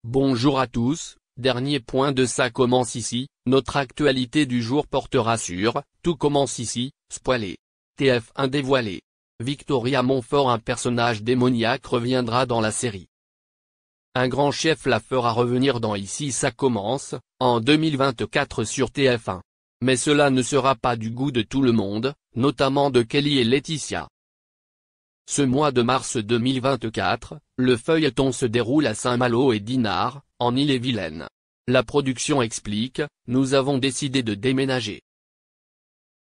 Bonjour à tous, dernier point de Ça commence ici, notre actualité du jour portera sur « Tout commence ici », spoilé. TF1 dévoilé. Victoria Montfort, un personnage démoniaque, reviendra dans la série. Un grand chef la fera revenir dans Ici ça commence, en 2024 sur TF1. Mais cela ne sera pas du goût de tout le monde, notamment de Kelly et Laetitia. Ce mois de mars 2024, le feuilleton se déroule à Saint-Malo et Dinard, en Ille-et-Vilaine. La production explique, nous avons décidé de déménager.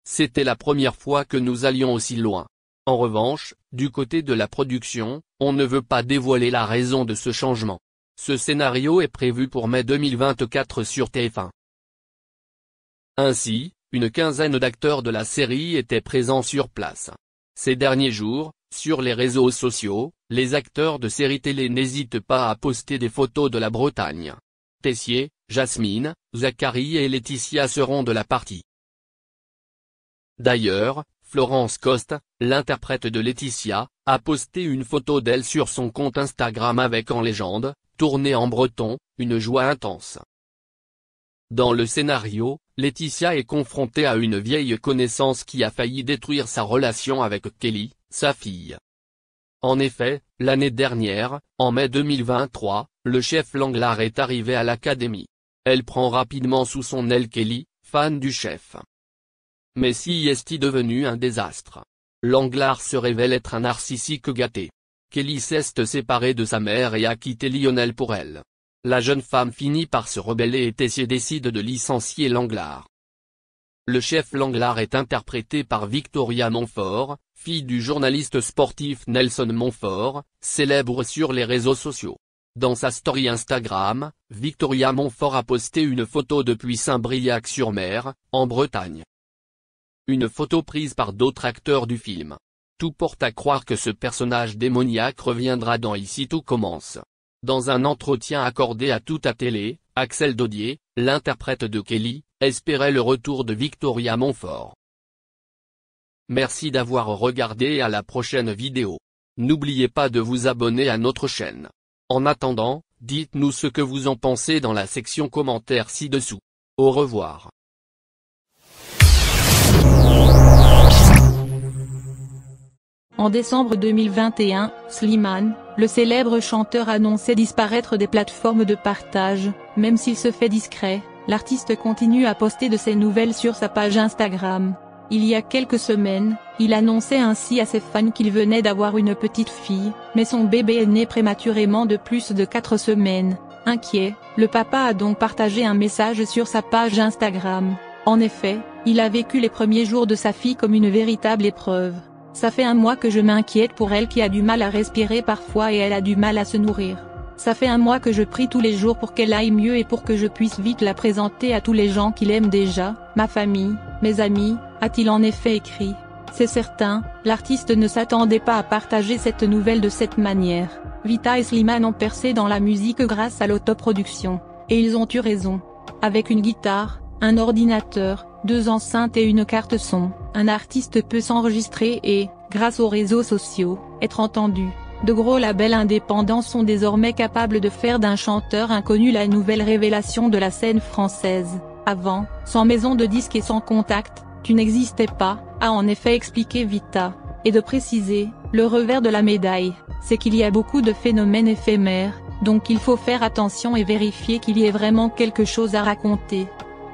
C'était la première fois que nous allions aussi loin. En revanche, du côté de la production, on ne veut pas dévoiler la raison de ce changement. Ce scénario est prévu pour mai 2024 sur TF1. Ainsi, une quinzaine d'acteurs de la série étaient présents sur place. Ces derniers jours, sur les réseaux sociaux, les acteurs de séries télé n'hésitent pas à poster des photos de la Bretagne. Tessier, Jasmine, Zachary et Laetitia seront de la partie. D'ailleurs, Florence Coste, l'interprète de Laetitia, a posté une photo d'elle sur son compte Instagram avec en légende, tournée en breton, une joie intense. Dans le scénario, Laetitia est confrontée à une vieille connaissance qui a failli détruire sa relation avec Kelly, sa fille. En effet, l'année dernière, en mai 2023, le chef Langlard est arrivé à l'académie. Elle prend rapidement sous son aile Kelly, fan du chef. Mais si est-il devenu un désastre? Langlard se révèle être un narcissique gâté. Kelly s'est séparée de sa mère et a quitté Lionel pour elle. La jeune femme finit par se rebeller et Tessier décide de licencier Langlard. Le chef Langlard est interprété par Victoria Montfort, fille du journaliste sportif Nelson Montfort, célèbre sur les réseaux sociaux. Dans sa story Instagram, Victoria Montfort a posté une photo depuis Saint-Briac-sur-Mer, en Bretagne. Une photo prise par d'autres acteurs du film. Tout porte à croire que ce personnage démoniaque reviendra dans Ici tout commence. Dans un entretien accordé à Toute à Télé, Axel Dodier, l'interprète de Kelly, espérait le retour de Victoria Montfort. Merci d'avoir regardé et à la prochaine vidéo. N'oubliez pas de vous abonner à notre chaîne. En attendant, dites-nous ce que vous en pensez dans la section commentaires ci-dessous. Au revoir. En décembre 2021, Slimane, le célèbre chanteur annonçait disparaître des plateformes de partage. Même s'il se fait discret, l'artiste continue à poster de ses nouvelles sur sa page Instagram. Il y a quelques semaines, il annonçait ainsi à ses fans qu'il venait d'avoir une petite fille, mais son bébé est né prématurément de plus de 4 semaines. Inquiet, le papa a donc partagé un message sur sa page Instagram. En effet, il a vécu les premiers jours de sa fille comme une véritable épreuve. Ça fait un mois que je m'inquiète pour elle qui a du mal à respirer parfois et elle a du mal à se nourrir. Ça fait un mois que je prie tous les jours pour qu'elle aille mieux et pour que je puisse vite la présenter à tous les gens qui l'aiment déjà, ma famille, mes amis, a-t-il en effet écrit. C'est certain, l'artiste ne s'attendait pas à partager cette nouvelle de cette manière. Vita et Slimane ont percé dans la musique grâce à l'autoproduction. Et ils ont eu raison. Avec une guitare, un ordinateur, 2 enceintes et une carte son, un artiste peut s'enregistrer et, grâce aux réseaux sociaux, être entendu. De gros labels indépendants sont désormais capables de faire d'un chanteur inconnu la nouvelle révélation de la scène française. Avant, sans maison de disques et sans contact, tu n'existais pas, a en effet expliqué Vita. Et de préciser, le revers de la médaille, c'est qu'il y a beaucoup de phénomènes éphémères, donc il faut faire attention et vérifier qu'il y ait vraiment quelque chose à raconter.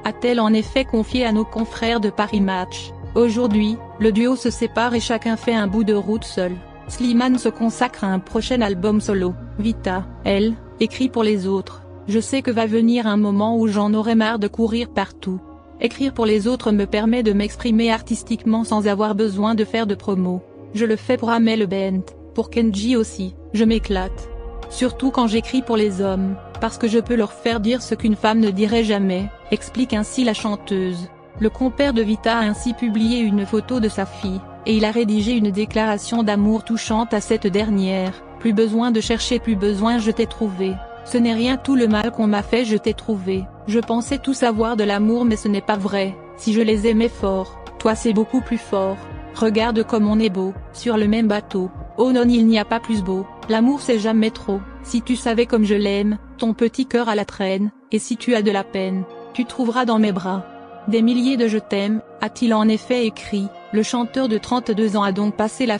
A-t-elle en effet confié à nos confrères de Paris Match. Aujourd'hui, le duo se sépare et chacun fait un bout de route seul. Slimane se consacre à un prochain album solo. Vita, elle, écrit pour les autres. Je sais que va venir un moment où j'en aurai marre de courir partout. Écrire pour les autres me permet de m'exprimer artistiquement sans avoir besoin de faire de promo. Je le fais pour Amel Bent, pour Kenji aussi, je m'éclate. Surtout quand j'écris pour les hommes, parce que je peux leur faire dire ce qu'une femme ne dirait jamais, explique ainsi la chanteuse. Le compère de Vita a ainsi publié une photo de sa fille, et il a rédigé une déclaration d'amour touchante à cette dernière. Plus besoin de chercher, plus besoin, je t'ai trouvé. Ce n'est rien tout le mal qu'on m'a fait, je t'ai trouvé. Je pensais tout savoir de l'amour mais ce n'est pas vrai. Si je les aimais fort, toi c'est beaucoup plus fort. Regarde comme on est beau, sur le même bateau. Oh non, il n'y a pas plus beau. L'amour c'est jamais trop. Si tu savais comme je l'aime, ton petit cœur à la traîne, et si tu as de la peine, tu trouveras dans mes bras des milliers de je t'aime, a-t-il en effet écrit. Le chanteur de 32 ans a donc passé la